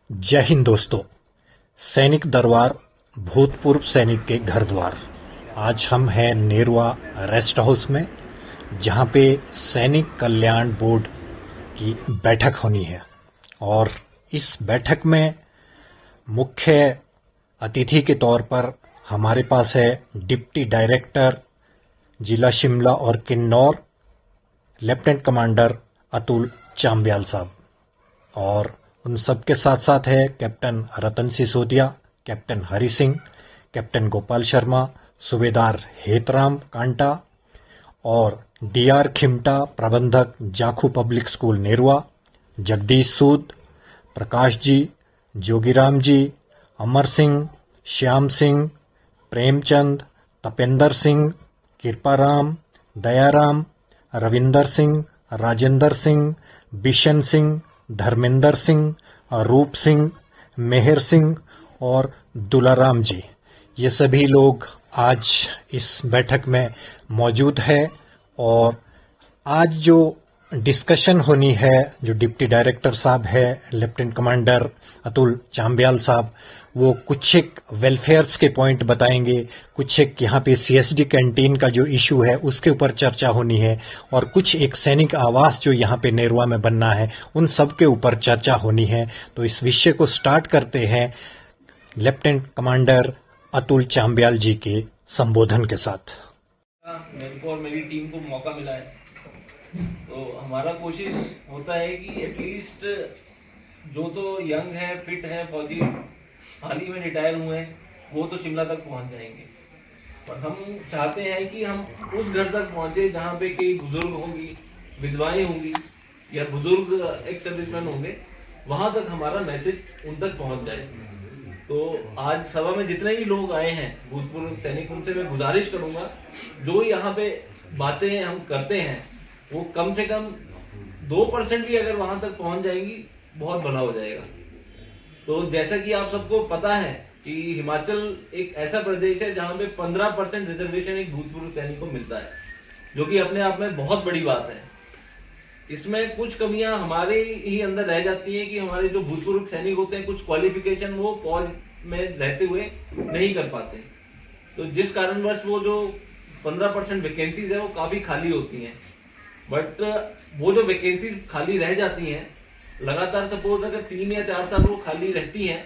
जय हिंद दोस्तों। सैनिक दरबार, भूतपूर्व सैनिक के घर द्वार। आज हम हैं नेरवा रेस्ट हाउस में, जहां पे सैनिक कल्याण बोर्ड की बैठक होनी है। और इस बैठक में मुख्य अतिथि के तौर पर हमारे पास है डिप्टी डायरेक्टर जिला शिमला और किन्नौर, लेफ्टिनेंट कमांडर अतुल चांब्याल साहब। और उन सबके साथ साथ है कैप्टन रतन सिसोदिया, कैप्टन हरि सिंह, कैप्टन गोपाल शर्मा, सूबेदार हेतराम कांटा और डीआर खिमटा, प्रबंधक जाखू पब्लिक स्कूल नेरवा, जगदीश सूद, प्रकाश जी, जोगीराम जी, अमर सिंह, श्याम सिंह, प्रेमचंद, तपेंद्र सिंह, कृपाराम, दयाराम, रविंदर सिंह, राजेंद्र सिंह, बिशन सिंह, धर्मेंद्र सिंह, रूप सिंह, मेहर सिंह और दुलाराम जी, ये सभी लोग आज इस बैठक में मौजूद है। और आज जो डिस्कशन होनी है, जो डिप्टी डायरेक्टर साहब है, लेफ्टिनेंट कमांडर अतुल चांब्याल साहब, वो कुछ एक वेलफेयर्स के पॉइंट बताएंगे, कुछ एक यहाँ पे सीएसडी कैंटीन का जो इशू है उसके ऊपर चर्चा होनी है, और कुछ एक सैनिक आवास जो यहाँ पे नेरवा में बनना है उन सब के ऊपर चर्चा होनी है। तो इस विषय को स्टार्ट करते हैं लेफ्टिनेंट कमांडर अतुल चांब्याल जी के संबोधन के साथ। मेरे को और मेरी टीम को मौका मिला है, तो हमारा कोशिश होता है कि एटलीस्ट जो तो यंग है, फिट है, फौजी हाल ही में रिटायर हुए हैं, वो तो शिमला तक पहुंच जाएंगे। पर हम चाहते हैं कि हम उस घर तक पहुंचे जहां पे कई बुजुर्ग होंगी, विधवाएं होंगी या बुजुर्ग एक्स सर्विसमैन होंगे, वहां तक हमारा मैसेज उन तक पहुंच जाए। तो आज सभा में जितने भी लोग आए हैं भूतपूर्व सैनिक, उनसे मैं गुजारिश करूंगा, जो यहाँ पे बातें हम करते हैं वो कम से कम 2% भी अगर वहां तक पहुंच जाएंगी, बहुत भला हो जाएगा। तो जैसा कि आप सबको पता है कि हिमाचल एक ऐसा प्रदेश है जहां पे 15% रिजर्वेशन एक भूतपूर्व सैनिक को मिलता है, जो कि अपने आप में बहुत बड़ी बात है। इसमें कुछ कमियां हमारे ही अंदर रह जाती हैं कि हमारे जो भूतपूर्व सैनिक होते हैं, कुछ क्वालिफिकेशन वो फौज में रहते हुए नहीं कर पाते। तो जिस कारणवश वो जो 15% वैकेंसीज है वो काफी खाली होती हैं। बट वो जो वैकेंसी खाली रह जाती हैं, लगातार सपोज अगर 3 या 4 साल वो खाली रहती हैं,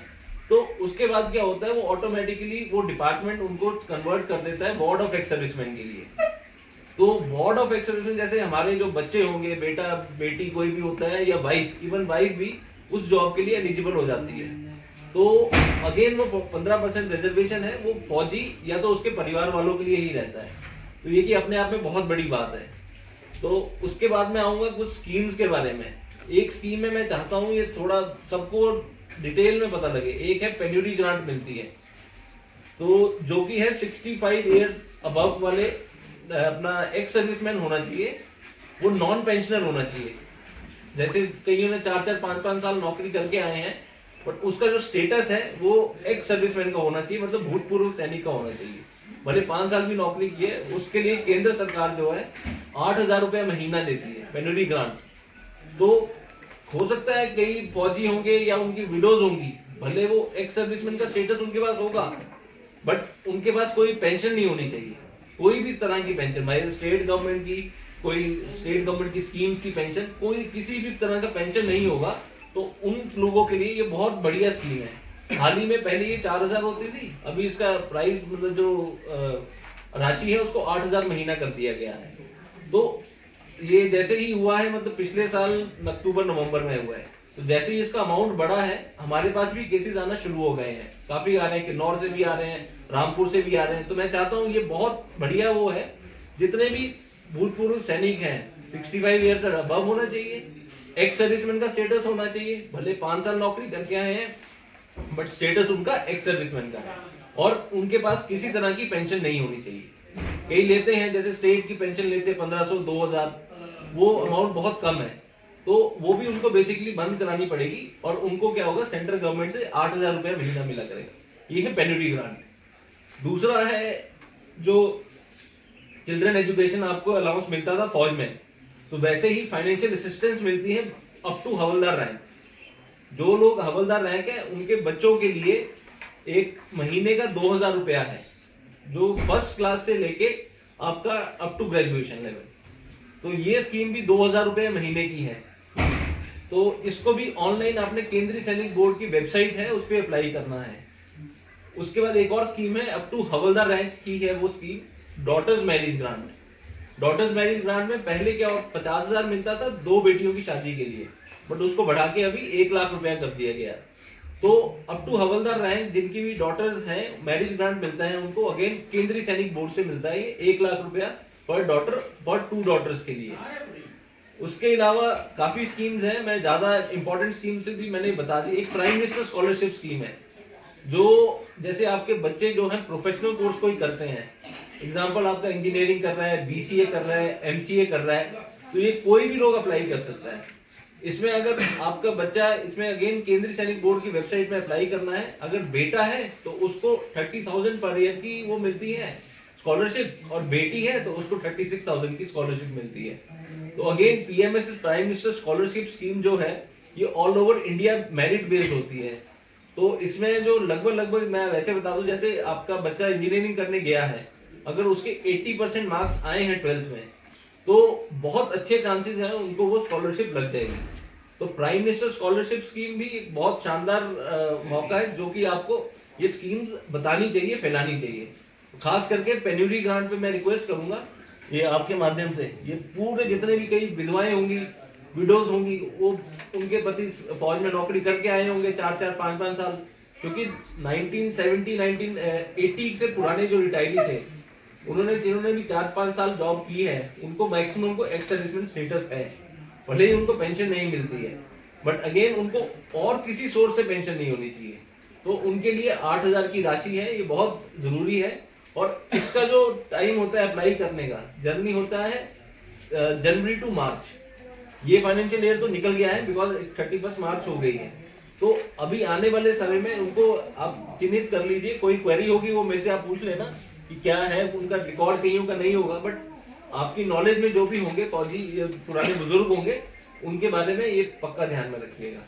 तो उसके बाद क्या होता है, वो ऑटोमेटिकली वो डिपार्टमेंट उनको कन्वर्ट कर देता है वार्ड ऑफ एक्स सर्विसमैन के लिए। तो वार्ड ऑफ एक्स सर्विसमैन, जैसे हमारे जो बच्चे होंगे, बेटा बेटी कोई भी होता है, या वाइफ, इवन वाइफ भी उस जॉब के लिए एलिजिबल हो जाती है। तो अगेन वो 15% रिजर्वेशन है, वो फौजी या तो उसके परिवार वालों के लिए ही रहता है। तो ये कि अपने आप में बहुत बड़ी बात है। तो उसके बाद में आऊंगा कुछ स्कीम्स के बारे में। एक स्कीम में मैं चाहता हूँ ये थोड़ा सबको डिटेल में पता लगे। एक है पेन्यूरी ग्रांट मिलती है, तो जो कि है 65 ईयर्स अबव वाले अपना एक्स सर्विसमैन होना चाहिए, वो नॉन पेंशनर होना चाहिए। जैसे कईयों ने 4-4, 5-5 साल नौकरी करके आए हैं, बट उसका जो स्टेटस है वो एक्स सर्विसमैन का होना चाहिए, मतलब भूतपूर्व सैनिक का होना चाहिए। भले 5 साल भी नौकरी की है, उसके लिए केंद्र सरकार जो है 8,000 रुपये महीना देती है पेन्यूरी ग्रांट। तो हो सकता है कई फौजी होंगे या उनकी विडोज होंगी, भले वो एक्स सर्विसमैन का स्टेटस उनके पास होगा, बट उनके पास कोई पेंशन नहीं होनी चाहिए, कोई भी तरह की पेंशन, भाई स्टेट गवर्नमेंट की, कोई स्टेट गवर्नमेंट की स्कीम्स की पेंशन, कोई किसी भी तरह का पेंशन नहीं होगा। तो उन लोगों के लिए ये बहुत बढ़िया स्कीम है। हाल ही में पहले ये 4,000 होती थी, अभी इसका प्राइस, मतलब जो राशि है उसको 8,000 महीना कर दिया गया है। तो ये जैसे ही हुआ है, मतलब पिछले साल अक्टूबर नवंबर में हुआ है, तो जैसे ही इसका अमाउंट बढ़ा है, हमारे पास भी केसेस आना शुरू हो गए हैं, काफी आ रहे हैं, किन्नौर से भी आ रहे हैं, रामपुर से भी आ रहे हैं। तो मैं चाहता हूँ ये बहुत बढ़िया वो है, जितने भी भूतपूर्व सैनिक हैं 65 ईयर से अबव होना चाहिए, एक्स सर्विसमैन का स्टेटस होना चाहिए, भले 5 साल नौकरी करके आए हैं, बट स्टेटस उनका एक्स सर्विसमैन का है, और उनके पास किसी तरह की पेंशन नहीं होनी चाहिए। कई लेते हैं, जैसे स्टेट की पेंशन लेते हैं 1500, 2000, वो अमाउंट बहुत कम है, तो वो भी उनको बेसिकली बंद करानी पड़ेगी, और उनको क्या होगा, सेंट्रल गवर्नमेंट से 8,000 रुपया महीना मिला करेगा। ये है पेन्यूरी ग्रांट। दूसरा है जो चिल्ड्रन एजुकेशन आपको अलाउंस मिलता था फौज में, तो वैसे ही फाइनेंशियल असिस्टेंस मिलती है अप टू हवलदार रैंक। जो लोग हवलदार रैंक है उनके बच्चों के लिए एक महीने का 2,000 रुपया है, जो फर्स्ट क्लास से लेके आपका अप टू ग्रेजुएशन लेवल। तो ये स्कीम भी 2,000 रुपये महीने की है। तो इसको भी ऑनलाइन आपने केंद्रीय सैनिक बोर्ड की वेबसाइट है उस पर अप्लाई करना है। उसके बाद एक और स्कीम है अप टू हवलदार रैंक की है, वो scheme daughters marriage grant. Daughters marriage grant में पहले क्या 50,000 मिलता था 2 बेटियों की शादी के लिए, बट उसको बढ़ा के अभी 1 लाख रुपया कर दिया गया। तो अप टू हवलदार रैंक जिनकी भी डॉटर्स हैं मैरिज ग्रांट मिलता है उनको अगेन केंद्रीय सैनिक बोर्ड से मिलता है ये 1 लाख रुपया पर डॉटर फॉर 2 डॉटर्स के लिए। उसके अलावा काफी स्कीम्स हैं, मैं ज्यादा इंपॉर्टेंट स्कीम्स भी मैंने बता दी। एक प्राइम मिनिस्टर स्कॉलरशिप स्कीम है, जो जैसे आपके बच्चे जो हैं प्रोफेशनल कोर्स कोई करते हैं, एग्जाम्पल आपका इंजीनियरिंग कर रहा है, बीसीए कर रहा है, एमसीए कर रहा है, तो ये कोई भी लोग अप्लाई कर सकता है। इसमें अगर आपका बच्चा, इसमें अगेन केंद्रीय सैनिक बोर्ड की वेबसाइट में अप्लाई करना है। अगर बेटा है तो उसको 30,000 पर ईयर की वो मिलती है स्कॉलरशिप, और बेटी है तो उसको 36,000 की स्कॉलरशिप मिलती है। तो again PMS prime minister scholarship scheme जो है ये all over India merit based होती है। तो इसमें जो लगभग मैं वैसे बता दूं, जैसे आपका बच्चा इंजीनियरिंग करने गया है, अगर उसके 80% मार्क्स आए हैं 12th में, तो बहुत अच्छे चांसेस हैं उनको वो स्कॉलरशिप लग जाएगी। तो प्राइम मिनिस्टर स्कॉलरशिप स्कीम भी एक बहुत शानदार मौका है, जो कि आपको ये स्कीम्स बतानी चाहिए, फैलानी चाहिए। खास करके पेन्यूरी ग्रांट पे मैं रिक्वेस्ट करूंगा ये आपके माध्यम से, ये पूरे जितने भी कई विधवाएं होंगी, विडोज होंगी, वो उनके पति फौज में नौकरी करके आए होंगे 4-4, 5-5 साल, क्योंकि 1970, 1980 से पुराने जो रिटायरी थे जिन्होंने भी 4-5 साल जॉब की है, उनको मैक्सिमम को एक्स सर्विसमैन स्टेटस है, भले ही उनको पेंशन नहीं मिलती है, बट अगेन उनको और किसी सोर्स से पेंशन नहीं होनी चाहिए। तो उनके लिए 8,000 की राशि है, ये बहुत जरूरी है। और इसका जो टाइम होता है अप्लाई करने का, जर्नी होता है जनवरी टू मार्च। ये फाइनेंशियल ईयर तो निकल गया है बिकॉज 31 मार्च हो गई है। तो अभी आने वाले समय में उनको आप चिन्हित कर लीजिए, कोई क्वेरी होगी वो मेरे से आप पूछ लेना कि क्या है, उनका रिकॉर्ड कहीं का नहीं होगा, बट आपकी नॉलेज में जो भी होंगे फौजी पुराने बुजुर्ग होंगे उनके बारे में ये पक्का ध्यान में रखिएगा।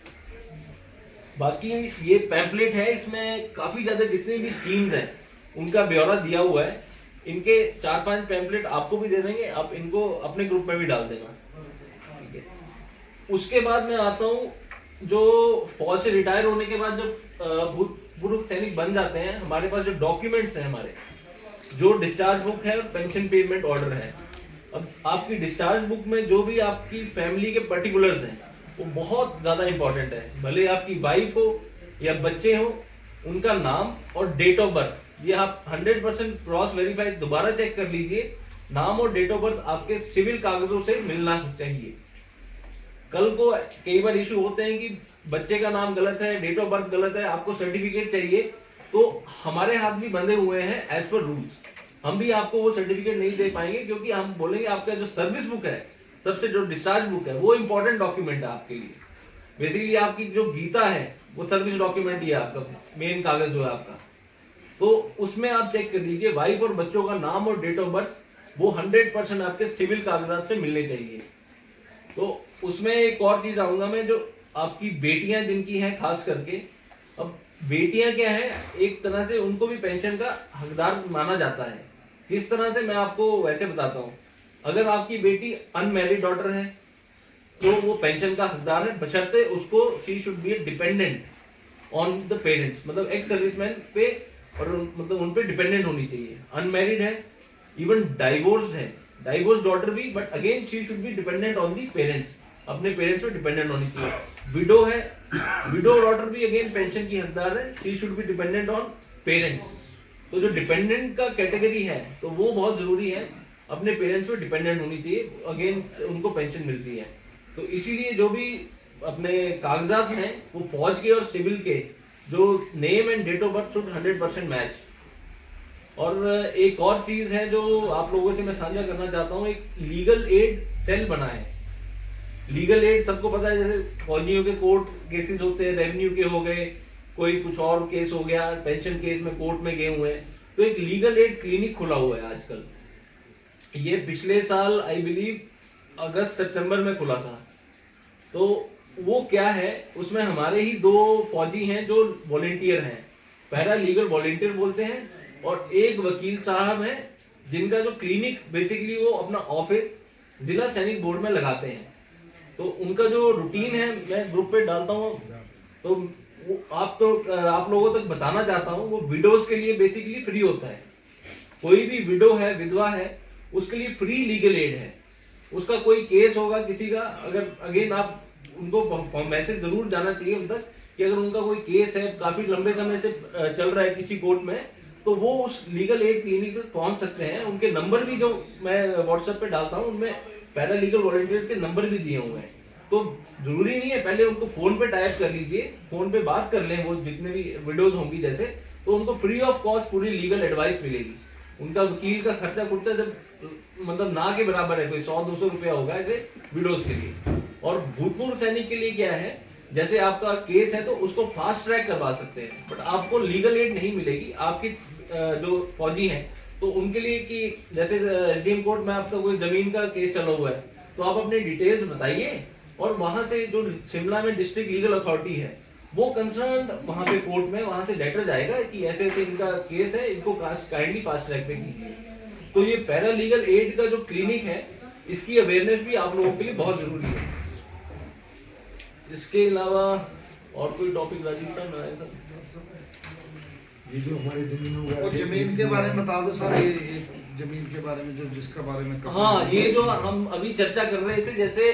बाकी ये पैम्पलेट है, इसमें काफी ज्यादा जितनी भी स्कीम्स हैं उनका ब्यौरा दिया हुआ है। इनके 4-5 पैम्पलेट आपको भी दे देंगे, आप इनको अपने ग्रुप में भी डाल देना, ठीक है। उसके बाद मैं आता हूँ, जो फौज से रिटायर होने के बाद जब भूतपूर्व सैनिक बन जाते हैं, हमारे पास जो डॉक्यूमेंट्स हैं, हमारे जो डिस्चार्ज बुक है और पेंशन पेमेंट ऑर्डर है। अब आपकी डिस्चार्ज बुक में जो भी आपकी फैमिली के पर्टिकुलर्स हैं वो बहुत ज्यादा इंपॉर्टेंट है, भले आपकी वाइफ हो या बच्चे हो, उनका नाम और डेट ऑफ बर्थ, ये आप 100% क्रॉस वेरीफाई दोबारा चेक कर लीजिए। नाम और डेट ऑफ बर्थ आपके सिविल कागजों से मिलना चाहिए। कल को कई बार इशू होते हैं कि बच्चे का नाम गलत है, डेट ऑफ बर्थ गलत है, आपको सर्टिफिकेट चाहिए, तो हमारे हाथ भी बंधे हुए हैं एज पर रूल्स, हम भी आपको वो सर्टिफिकेट नहीं दे पाएंगे, क्योंकि हम बोलेंगे आपका जो सर्विस बुक है, सबसे जो डिस्चार्ज बुक है, वो इंपॉर्टेंट डॉक्यूमेंट है आपके लिए। बेसिकली आपकी जो गीता है वो सर्विस डॉक्यूमेंट ही है, आपका मेन कागज जो है आपका। तो उसमें आप चेक कर लीजिए वाइफ और बच्चों का नाम और डेट ऑफ बर्थ वो 100% आपके सिविल कागजात से मिलने चाहिए। तो उसमें एक और चीज आऊंगा मैं, जो आपकी बेटियां जिनकी हैं खास करके, अब बेटियां क्या है, एक तरह से उनको भी पेंशन का हकदार माना जाता है। किस तरह से, मैं आपको वैसे बताता हूँ। अगर आपकी बेटी अनमैरिड डॉटर है तो वो पेंशन का हकदार है, बशर्ते उसको she should be dependent on the parents, मतलब एक्स सर्विसमैन पे, और मतलब उन पे डिपेंडेंट होनी चाहिए। अनमैरिड है, इवन डाइवोर्स्ड है, डाइवोर्स डॉटर भी, but again she should be dependent on the parents, अपने पेरेंट्स पे डिपेंडेंट होनी चाहिए। विडो है, विडो डॉटर भी अगेन पेंशन की हकदार है, she should be dependent on parents. तो जो डिपेंडेंट का कैटेगरी है तो वो बहुत जरूरी है, अपने पेरेंट्स पे डिपेंडेंट होनी चाहिए, अगेन उनको पेंशन मिलती है। तो इसीलिए जो भी अपने कागजात हैं वो फौज के और सिविल के, जो name and date of birth should 100% match. और एक और चीज है जो आप लोगों से मैं साझा करना चाहता हूँ, एक लीगल एड सेल बना है। लीगल एड सबको पता है, जैसे फौजियों के कोर्ट केसेस होते हैं, रेवेन्यू के हो गए, कोई कुछ और केस हो गया, पेंशन केस में कोर्ट में गए हुए हैं, तो एक लीगल एड क्लिनिक खुला हुआ है आजकल। ये पिछले साल आई बिलीव अगस्त सितंबर में खुला था। तो वो क्या है, उसमें हमारे ही 2 फौजी हैं जो वॉलेंटियर हैं, पैरा लीगल वॉलेंटियर बोलते हैं, और एक वकील साहब हैं जिनका जो क्लिनिक बेसिकली वो अपना ऑफिस जिला सैनिक बोर्ड में लगाते हैं। तो उनका जो रूटीन है मैं ग्रुप पे डालता हूँ, तो आप लोगों तक बताना चाहता हूँ, वो विडोज के लिए बेसिकली फ्री होता है। कोई भी विडो है, विधवा है, उसके लिए फ्री लीगल एड है। उसका कोई केस होगा किसी का, अगर अगेन आप उनको मैसेज जरूर जाना चाहिए उन तक कि अगर उनका कोई केस है काफी लंबे समय से चल रहा है किसी कोर्ट में, तो वो उस लीगल एड क्लिनिक तक पहुंच सकते हैं। उनके नंबर भी जो मैं व्हाट्सएप पे डालता हूँ उनमें पैरा लीगल वॉलंटियर्स के नंबर भी दिए हुए हैं। तो जरूरी नहीं है, पहले उनको फोन पे टाइप कर लीजिए, फोन पे बात कर लें, वो जितने भी विडोज होंगी जैसे, तो उनको फ्री ऑफ कॉस्ट पूरी लीगल एडवाइस मिलेगी। उनका वकील का खर्चा खुर्चा जब मतलब ना के बराबर है, कोई 100-200 रुपया होगा ऐसे विडोज के लिए। और भूतपूर्व सैनिक के लिए क्या है, जैसे आपका केस है तो उसको फास्ट ट्रैक करवा सकते हैं, बट आपको लीगल एड नहीं मिलेगी। आपकी जो फौजी हैं तो उनके लिए कि जैसे एसडीएम कोर्ट में आपका कोई जमीन का केस चला हुआ है, तो आप अपने डिटेल्स बताइए, और वहां से जो शिमला में डिस्ट्रिक्ट लीगल अथॉरिटी है वो कंसर्न वहां पे कोर्ट में वहां से लेटर जाएगा कि ऐसे ऐसे इनका केस है, इनको काइंडली फास्ट ट्रैक पे कीजिए। तो ये पैरा लीगल एड का जो क्लिनिक है, इसकी अवेयरनेस भी आप लोगों के लिए बहुत जरूरी है। इसके अलावा और कोई टॉपिक राजीव साहब आया था? ये जो हमारी जमीन और जमीन के बारे में बता दो सर, ये जमीन के बारे में जो जिसका बारे में हाँ, ये जो हम अभी चर्चा कर रहे थे, जैसे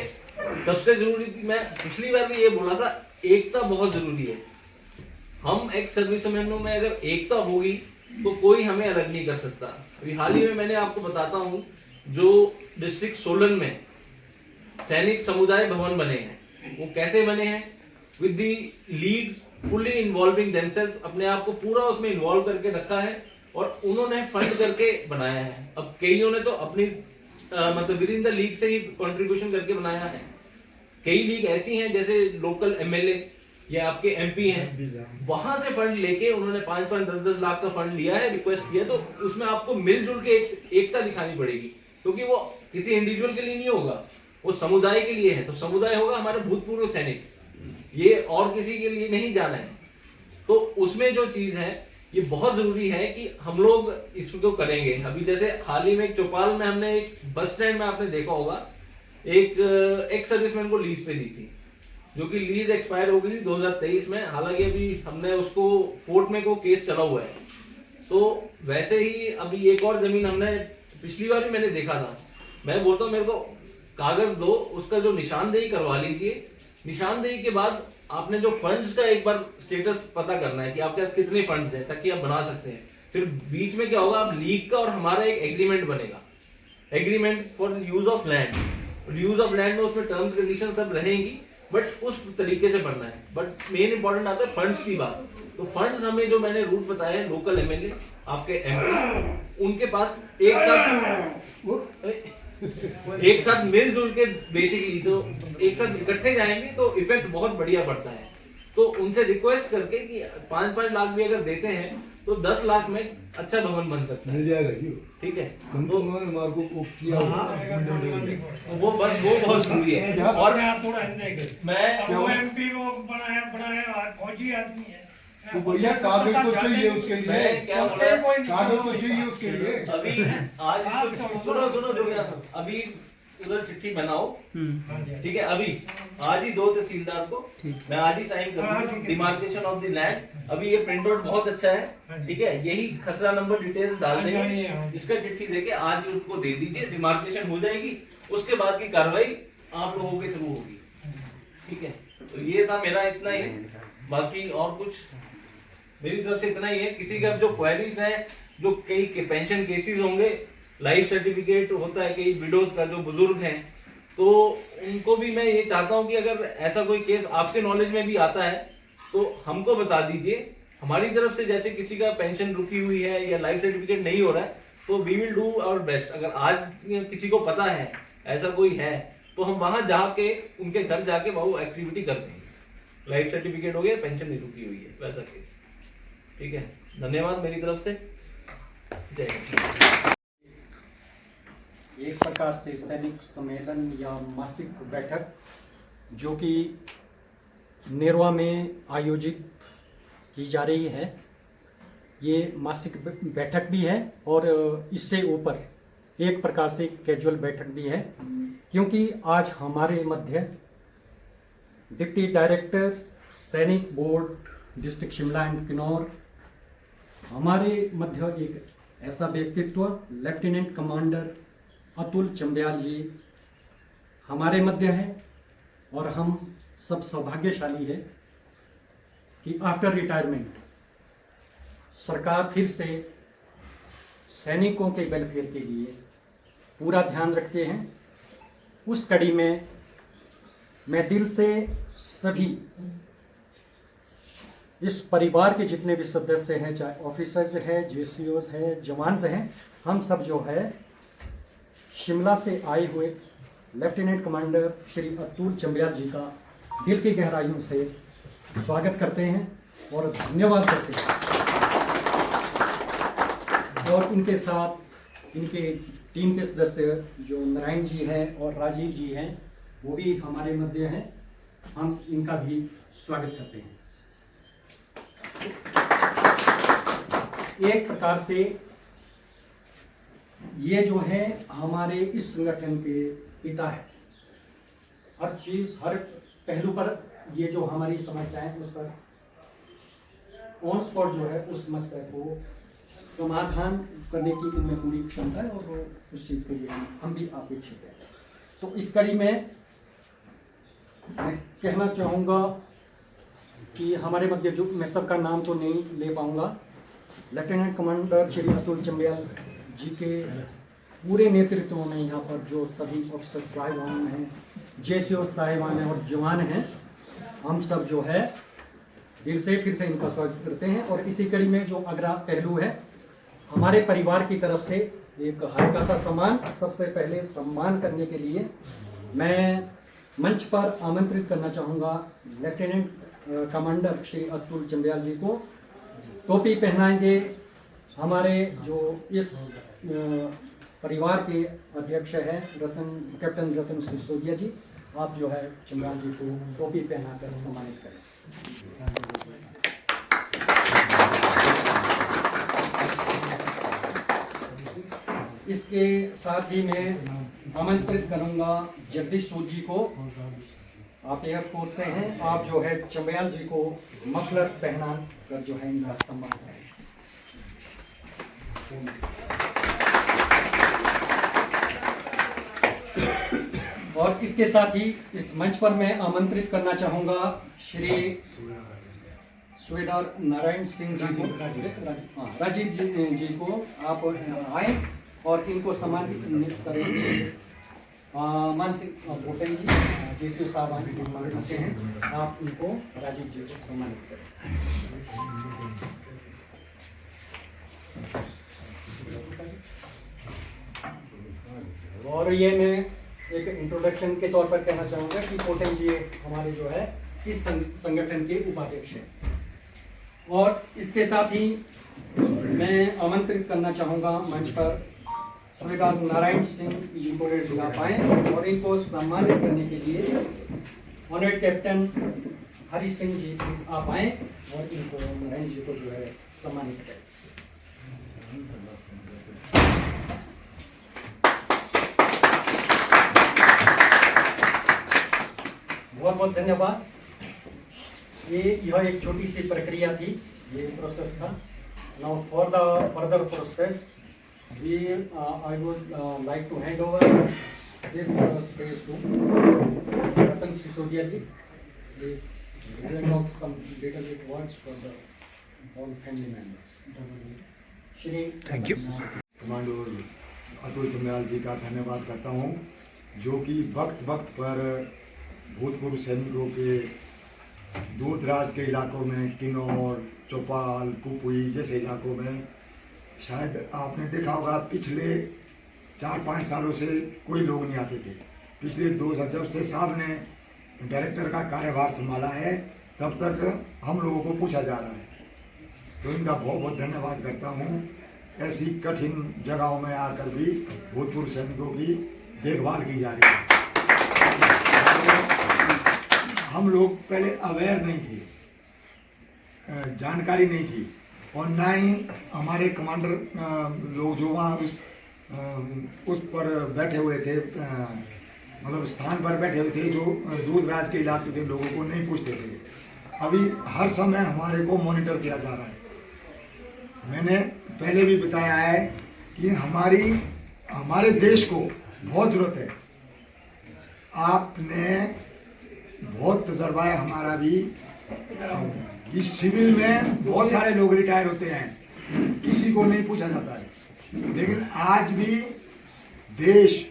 सबसे जरूरी थी, मैं पिछली बार भी ये बोला था, एकता बहुत जरूरी है। हम एक्स सर्विसमैनों में अगर एकता होगी तो कोई हमें अलग नहीं कर सकता। अभी हाल ही में मैंने आपको बताता हूँ, जो डिस्ट्रिक्ट सोलन में सैनिक समुदाय भवन बने हैं, वो कैसे बने हैं, with the leads fully involving themselves, अपने आप को पूरा उसमें इन्वॉल्व करके रखा है, और उन्होंने फंड करके बनाया है। अब कईयों ने तो अपनी मतलब विद इन द लीग से ही कंट्रीब्यूशन करके बनाया है। कई लीग ऐसी हैं जैसे लोकल एमएलए या आपके एमपी हैं, वहां से फंड लेके उन्होंने 5-5, 10-10 लाख का फंड लिया है, रिक्वेस्ट किया, तो उसमें आपको मिलजुल के एकता दिखानी पड़ेगी, क्योंकि वो किसी इंडिविजुअल के लिए नहीं होगा, वो समुदाय के लिए है। तो समुदाय होगा हमारा भूतपूर्व सैनिक, ये और किसी के लिए नहीं जाना है। तो उसमें जो चीज है, ये बहुत जरूरी है कि हम लोग इसको करेंगे। अभी जैसे हाल ही में चौपाल में हमने एक बस स्टैंड में आपने देखा होगा, एक सर्विसमैन को लीज पे दी थी, जो कि लीज एक्सपायर हो गई थी 2023 में। हालांकि अभी हमने उसको कोर्ट में को केस चला हुआ है। तो वैसे ही अभी एक और जमीन हमने पिछली बार भी मैंने देखा था, मैं बोलता हूँ मेरे को कागज दो, उसका जो निशानदेही करवा लीजिए। निशानदेही के बाद आपने जो फंड्स का एक बार स्टेटस पता करना है कि आपके पास कितने फंड्स हैं, ताकि आप बना सकते हैं। फिर बीच में क्या होगा, आप लीग का और हमारा एक एग्रीमेंट बनेगा, agreement for use of land. Use of land में उसमें टर्म्स कंडीशन सब रहेंगी, बट उस तरीके से बनना है। बट मेन इंपॉर्टेंट आता है फंड्स की बात। तो फंड्स हमें जो मैंने रूट बताया है, लोकल एमएलए, आपके एमपी, उनके पास एक साथ मिलजुल के बेसिकली, तो एक साथ इकट्ठे जाएंगे तो इफेक्ट बहुत बढ़िया पड़ता है। तो उनसे रिक्वेस्ट करके कि 5-5 लाख भी अगर देते हैं तो 10 लाख में अच्छा भवन बन सकता है, मिल जाएगा क्यों? ठीक है। तो उन्होंने हमारे को किया वो बहुत जरूरी है। और मैं एमपी वो बनाया फौजी आदमी है, तो भैया कागज तो चाहिए उसके लिए, मैं क्या बोल रहा हूं, कागज तो चाहिए उसके लिए। अभी आज इसको सुनो जो गया, अभी उधर चिट्ठी बनाओ, ठीक है। अभी आज ही 2 तहसीलदार को मैं आज ही साइन कर दूंगा, डिमार्केशन ऑफ द लैंड। अभी ये प्रिंट आउट बहुत अच्छा है, ठीक है। यही खसरा नंबर डिटेल्स डाल देंगे, इसका चिट्ठी देके आज ही उनको दे दीजिए, डिमार्केशन हो जाएगी। उसके बाद की कार्रवाई आप लोगों के थ्रू होगी, ठीक है। तो ये था मेरा इतना ही, बाकी और कुछ मेरी तरफ से इतना ही है। किसी का जो क्वेरीज है, जो कई के पेंशन केसेस होंगे, लाइफ सर्टिफिकेट होता है कई विडोज का, जो बुजुर्ग हैं, तो उनको भी मैं ये चाहता हूं कि अगर ऐसा कोई केस आपके नॉलेज में भी आता है तो हमको बता दीजिए। हमारी तरफ से जैसे किसी का पेंशन रुकी हुई है या लाइफ सर्टिफिकेट नहीं हो रहा है, तो we will do our best. अगर आज किसी को पता है ऐसा कोई है, तो हम वहां जाके उनके घर जाके वो एक्टिविटी करते हैं। लाइफ सर्टिफिकेट हो गया, पेंशन नहीं रुकी हुई है, वैसा केस, ठीक है। धन्यवाद मेरी तरफ से, जय हिंद। एक प्रकार से सैनिक सम्मेलन या मासिक बैठक जो कि नेरवा में आयोजित की जा रही है। ये मासिक बैठक भी है और इससे ऊपर एक प्रकार से कैजुअल बैठक भी है, क्योंकि आज हमारे मध्य डिप्टी डायरेक्टर सैनिक board district Shimla and Kinnaur, हमारे मध्य एक ऐसा व्यक्तित्व लेफ्टिनेंट कमांडर अतुल चंब्याल जी हमारे मध्य है। और हम सब सौभाग्यशाली है कि आफ्टर रिटायरमेंट सरकार फिर से सैनिकों के वेलफेयर के लिए पूरा ध्यान रखते हैं। उस कड़ी में मैं दिल से सभी इस परिवार के जितने भी सदस्य हैं, चाहे ऑफिसर्स हैं, जेसीओस हैं, जवान्स हैं, हम सब जो है शिमला से आए हुए लेफ्टिनेंट कमांडर श्री अतुल चंब्याल जी का दिल की गहराइयों से स्वागत करते हैं और धन्यवाद करते हैं। और इनके साथ इनके टीम के सदस्य जो नारायण जी हैं और राजीव जी हैं, वो भी हमारे मध्य हैं। हम इनका भी स्वागत करते हैं। एक प्रकार से ये जो है हमारे इस संगठन के पिता है। हर चीज, हर पहलू पर ये जो हमारी समस्या है उस पर ऑन स्पॉट जो है उस समस्या को समाधान करने की इनमें पूरी क्षमता है और वो उस चीज के लिए हम भी अपेक्षित हैं। तो इस कड़ी में मैं कहना चाहूँगा कि हमारे मध्य जो, मैं सबका नाम तो नहीं ले पाऊंगा, लेफ्टिनेंट कमांडर श्री अतुल चंब्याल जी के पूरे नेतृत्व में यहाँ पर जो सभी ऑफिसर साहिबान हैं, जेसीओ साहिबान हैं और जवान हैं, हम सब जो है दिल से फिर से इनका स्वागत करते हैं। और इसी कड़ी में जो अगला पहलू है, हमारे परिवार की तरफ से एक हल्का सा सम्मान, सबसे पहले सम्मान करने के लिए मैं मंच पर आमंत्रित करना चाहूँगा लेफ्टिनेंट कमांडर श्री अतुल चंब्याल जी को। टोपी पहनाएंगे हमारे जो इस परिवार के अध्यक्ष हैं कैप्टन रतन सिसोदिया जी। आप जो है चंब्याल जी को टोपी पहनाकर सम्मानित करें। इसके साथ ही मैं आमंत्रित करूंगा जगदीश सूद जी को। आप एयरफोर्स से हैं, आप जो है चंब्याल जी को मफलर पहना कर जो है इनका सम्मान करें। और इसके साथ ही इस मंच पर मैं आमंत्रित करना चाहूंगा श्री सुबेदार नारायण सिंह जी को, राजीव जी को। आप आए और इनको सम्मानित करेंगे। मानसिक भूपेन जी जेसीओ साहब आते हैं, आप इनको राजीव जी को सम्मानित करें। और ये मैं एक इंट्रोडक्शन के तौर पर कहना चाहूँगा कि पोटेन जी हमारे जो है इस संगठन के उपाध्यक्ष हैं। और इसके साथ ही मैं आमंत्रित करना चाहूँगा मंच पर सुबेदार नारायण सिंह जी को बुला पाएँ और इनको सम्मानित करने के लिए honoured captain Hari Singh ji please आप आएँ और इनको नारायण जी को जो है सम्मानित करें। बहुत बहुत धन्यवाद। यह एक छोटी सी प्रक्रिया थी, ये प्रोसेस था। Now for the further process I would like to hand over this space to Ratan Sisodia ji. Please bring out some little bit words for the all family members. Shri Thank you. Commander Atul Chambyal ji का धन्यवाद करता हूँ, जो कि वक्त वक्त पर भूतपूर्व सैनिकों के दूर दराज के इलाकों में, किन्नौर, चौपाल, कुपुई जैसे इलाकों में, शायद आपने देखा होगा पिछले 4-5 सालों से कोई लोग नहीं आते थे। पिछले 2 साल जब से साहब ने डायरेक्टर का कार्यभार संभाला है, तब तक हम लोगों को पूछा जा रहा है। तो इनका बहुत बहुत धन्यवाद करता हूँ। ऐसी कठिन जगहों में आकर भी भूतपूर्व सैनिकों की देखभाल की जा रही है। हम लोग पहले अवेयर नहीं थे, जानकारी नहीं थी, और ना ही हमारे कमांडर लोग जो वहाँ उस पर बैठे हुए थे, मतलब स्थान पर बैठे हुए थे, जो दूर दराज के इलाके के लोगों को नहीं पूछते थे। अभी हर समय हमारे को मॉनिटर किया जा रहा है। मैंने पहले भी बताया है कि हमारे देश को बहुत ज़रूरत है। आपने बहुत तजर्बा है हमारा भी, कि सिविल में बहुत सारे लोग रिटायर होते हैं, किसी को नहीं पूछा जाता है, लेकिन आज भी देश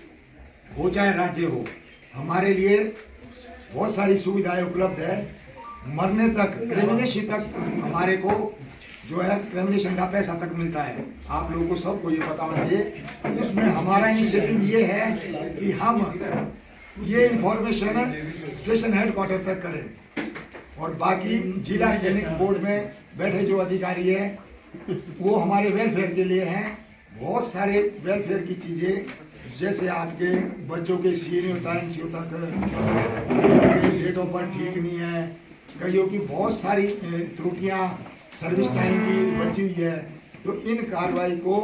हो चाहे राज्य हो, हमारे लिए बहुत सारी सुविधाएं उपलब्ध है। मरने तक, क्रिमिनेशन तक हमारे को जो है क्रिमिनेशन का पैसा तक मिलता है। आप लोगों को सबको ये पता होना चाहिए। इसमें हमारा इनिशिएटिव ये है कि हम ये इंफॉर्मेशन स्टेशन हेडक्वार्टर तक करें, और बाकी जिला सैनिक बोर्ड में बैठे जो अधिकारी हैं वो हमारे वेलफेयर के लिए हैं। बहुत सारे वेलफेयर की चीज़ें, जैसे आपके बच्चों के सी नहीं होता है, एनसीओ तक, डेट ऑफ बर्थ ठीक नहीं है, कईयों की बहुत सारी त्रुटियां सर्विस टाइम की बची हुई है। तो इन कार्रवाई को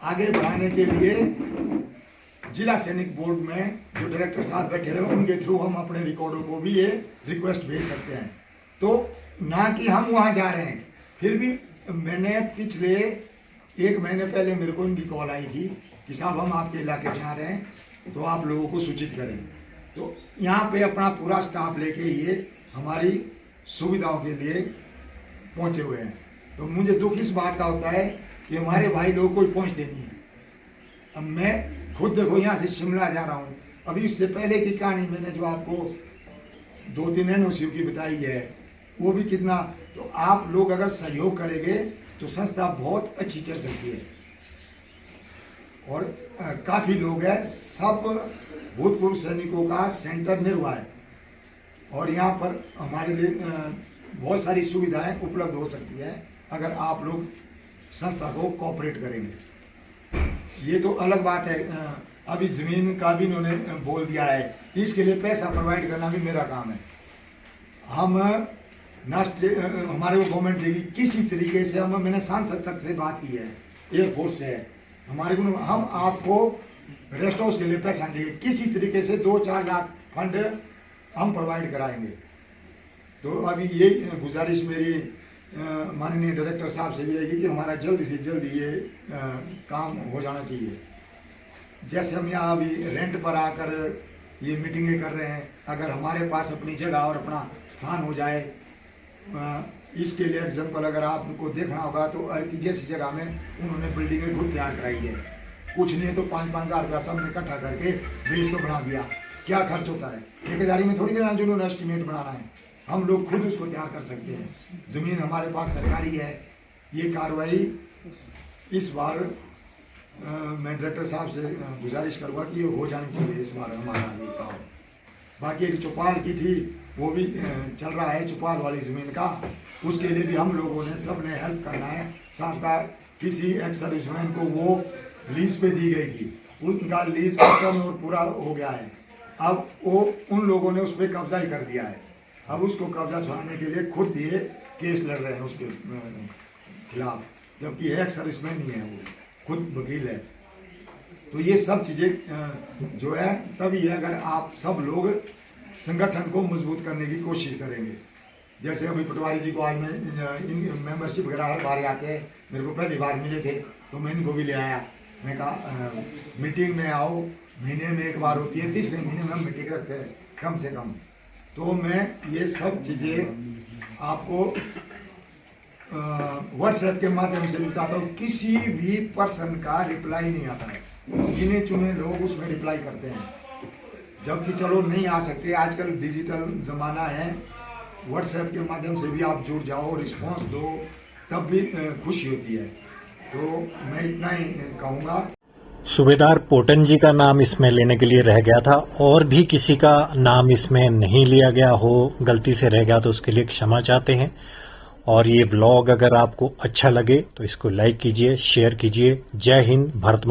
आगे बढ़ाने के लिए जिला सैनिक बोर्ड में जो डायरेक्टर साहब बैठे हैं उनके थ्रू हम अपने रिकॉर्डों को भी ये रिक्वेस्ट भेज सकते हैं। तो ना कि हम वहाँ जा रहे हैं, फिर भी मैंने पिछले 1 महीने पहले मेरे को इनकी कॉल आई थी कि साहब हम आपके इलाके में आ रहे हैं, तो आप लोगों को सूचित करें। तो यहाँ पे अपना पूरा स्टाफ लेके ये हमारी सुविधाओं के लिए पहुँचे हुए हैं। तो मुझे दुख इस बात का होता है कि हमारे भाई लोग कोई पहुँचते नहीं है। अब मैं खुद देखो यहाँ से शिमला जा रहा हूँ, अभी इससे पहले की कहानी मैंने जो आपको 2-3 NOC की बताई है, वो भी कितना, तो आप लोग अगर सहयोग करेंगे तो संस्था बहुत अच्छी चल सकती है। और काफ़ी लोग हैं, सब भूतपूर्व सैनिकों का सेंटर निर्वा है, और यहाँ पर हमारे लिए बहुत सारी सुविधाएं उपलब्ध हो सकती है अगर आप लोग संस्था को कोऑपरेट करेंगे। ये तो अलग बात है, अभी ज़मीन का भी इन्होंने बोल दिया है, इसके लिए पैसा प्रोवाइड करना भी मेरा काम है। हम हमारे को गवर्नमेंट देगी किसी तरीके से। मैंने सांसद तक से बात की है, एयरफोर्स से है हमारे को, हम आपको रेस्ट हाउस के लिए पैसा देंगे, किसी तरीके से 2-4 लाख फंड हम प्रोवाइड कराएंगे। तो अभी ये गुजारिश मेरी माननीय डायरेक्टर साहब से भी रहेगी कि हमारा जल्दी से जल्दी ये काम हो जाना चाहिए। जैसे हम यहाँ अभी रेंट पर आकर ये मीटिंगें कर रहे हैं, अगर हमारे पास अपनी जगह और अपना स्थान हो जाए, इसके लिए एग्जाम्पल अगर आपको देखना होगा तो अर्की जैसी जगह में उन्होंने बिल्डिंगें खुद तैयार कराई है। कुछ नहीं तो 5-5 हज़ार रुपया सबने इकट्ठा करके बेच तो बना दिया। क्या खर्च होता है, ठेकेदारी में थोड़ी देना, जो उन्होंने एस्टिमेट बनाना है, हम लोग खुद उसको तैयार कर सकते हैं। ज़मीन हमारे पास सरकारी है। ये कार्रवाई इस बार मैं डायरेक्टर साहब से गुजारिश करूँगा कि ये हो जानी चाहिए इस बार हमारा ये काम। बाकी एक चौपाल की थी, वो भी चल रहा है, चौपाल वाली ज़मीन का, उसके लिए भी हम लोगों ने सब ने हेल्प करना है। साथ का किसी एक्स सर्विसमैन को वो लीज पे दी गई थी, उनका लीज खत्म और पूरा हो गया है। अब वो उन लोगों ने उस पर कब्जा ही कर दिया है। अब उसको कब्जा छुड़ाने के लिए खुद ये केस लड़ रहे हैं उसके खिलाफ, जबकि एक्स सर्विसमैन ही है, वो खुद वकील है। तो ये सब चीज़ें जो है तभी है अगर आप सब लोग संगठन को मजबूत करने की कोशिश करेंगे। जैसे अभी पटवारी जी को आज मैं इन मेंबरशिप वगैरह हर बार आते हैं, मेरे को पहली बार मिले थे तो मैं इनको भी ले आया। मैं कहा मीटिंग में आओ, महीने में 1 बार होती है, 3रे महीने में हम मीटिंग रखते हैं कम से कम। तो मैं ये सब चीज़ें आपको व्हाट्सएप के माध्यम से बताता हूँ। किसी भी पर्सन का रिप्लाई नहीं आता है, गिने चुने लोग उसमें रिप्लाई करते हैं, जबकि चलो नहीं आ सकते। आजकल डिजिटल ज़माना है, व्हाट्सएप के माध्यम से भी आप जुड़ जाओ, रिस्पांस दो, तब भी खुशी होती है। तो मैं इतना ही कहूँगा। सूबेदार पोटन जी का नाम इसमें लेने के लिए रह गया था, और भी किसी का नाम इसमें नहीं लिया गया हो, गलती से रह गया तो उसके लिए क्षमा चाहते हैं। और ये व्लॉग अगर आपको अच्छा लगे तो इसको लाइक कीजिए, शेयर कीजिए। जय हिंद, भारत।